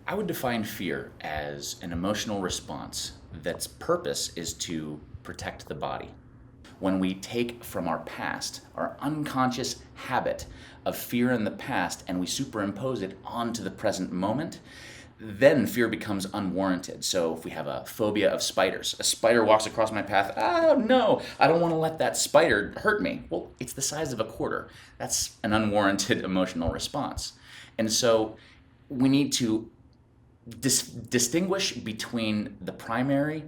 I would define fear as an emotional response that's purpose is to protect the body. When we take from our past, our unconscious habit of fear in the past, and we superimpose it onto the present moment, then fear becomes unwarranted. So if we have a phobia of spiders, a spider walks across my path, oh no, I don't want to let that spider hurt me. Well, it's the size of a quarter. That's an unwarranted emotional response. And so we need to distinguish between the primary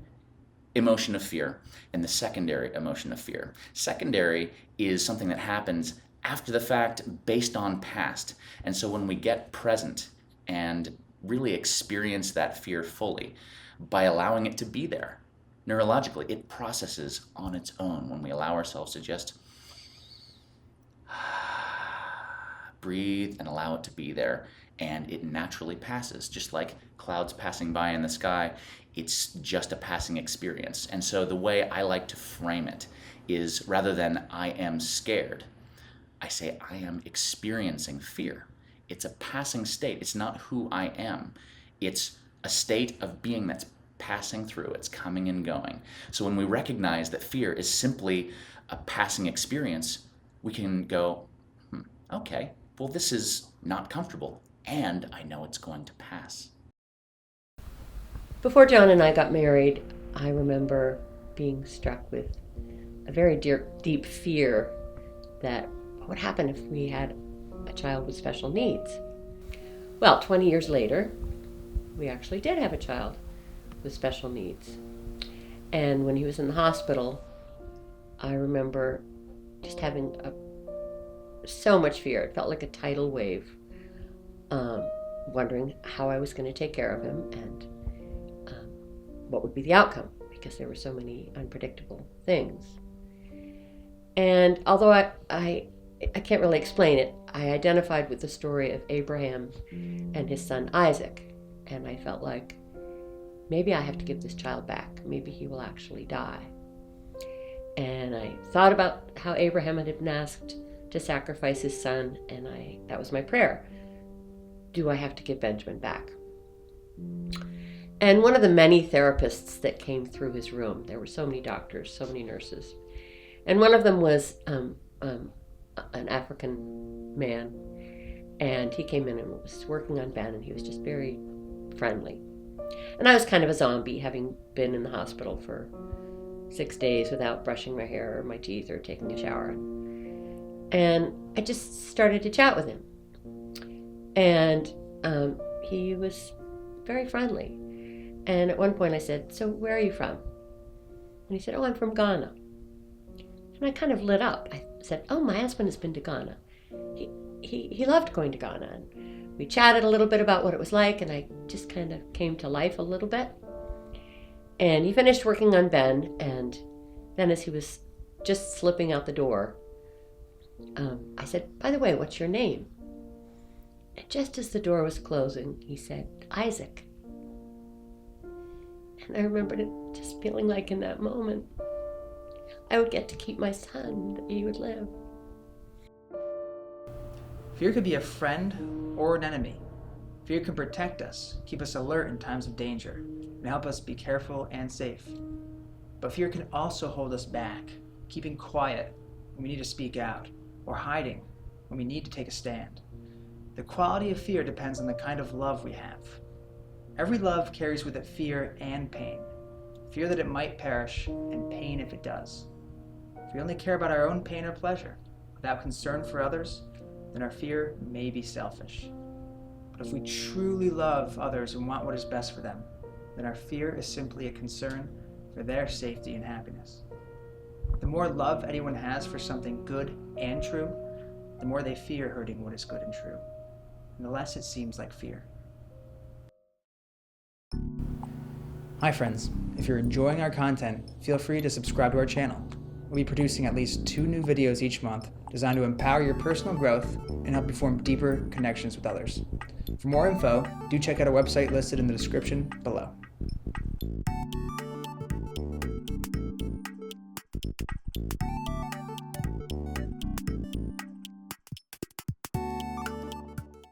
emotion of fear and the secondary emotion of fear. Secondary is something that happens after the fact based on past. And so when we get present and really experience that fear fully by allowing it to be there, neurologically, it processes on its own when we allow ourselves to just breathe and allow it to be there, and it naturally passes, just like clouds passing by in the sky. It's just a passing experience. And so the way I like to frame it is, rather than I am scared, I say I am experiencing fear. It's a passing state. It's not who I am. It's a state of being that's passing through. It's coming and going. So when we recognize that fear is simply a passing experience, we can go, okay, well, this is not comfortable, and I know it's going to pass. Before John and I got married, I remember being struck with a very deep fear that what would happen if we had a child with special needs. Well, 20 years later, we actually did have a child with special needs. And when he was in the hospital, I remember just having so much fear. It felt like a tidal wave, wondering how I was going to take care of him and what would be the outcome, because there were so many unpredictable things. And although I can't really explain it, I identified with the story of Abraham and his son Isaac, and I felt like maybe I have to give this child back. Maybe he will actually die. And I thought about how Abraham had been asked to sacrifice his son, and that was my prayer. Do I have to give Benjamin back? And one of the many therapists that came through his room, there were so many doctors, so many nurses, and one of them was an African man, and he came in and was working on Ben, and he was just very friendly. And I was kind of a zombie, having been in the hospital for 6 days without brushing my hair or my teeth or taking a shower. And I just started to chat with him. And he was very friendly. And at one point I said, so where are you from? And he said, oh, I'm from Ghana. And I kind of lit up. I said, oh, my husband has been to Ghana. He loved going to Ghana. And we chatted a little bit about what it was like, and I just kind of came to life a little bit. And he finished working on Ben, and then as he was just slipping out the door, I said, by the way, what's your name? And just as the door was closing, he said, Isaac. And I remembered it just feeling like in that moment, I would get to keep my son, that he would live. Fear could be a friend or an enemy. Fear can protect us, keep us alert in times of danger, and help us be careful and safe. But fear can also hold us back, keeping quiet when we need to speak out, or hiding when we need to take a stand. The quality of fear depends on the kind of love we have. Every love carries with it fear and pain. Fear that it might perish, and pain if it does. If we only care about our own pain or pleasure, without concern for others, then our fear may be selfish. But if we truly love others and want what is best for them, then our fear is simply a concern for their safety and happiness. The more love anyone has for something good and true, the more they fear hurting what is good and true, and the less it seems like fear. Hi friends, if you're enjoying our content, feel free to subscribe to our channel. We'll be producing at least 2 new videos each month designed to empower your personal growth and help you form deeper connections with others. For more info, do check out our website listed in the description below.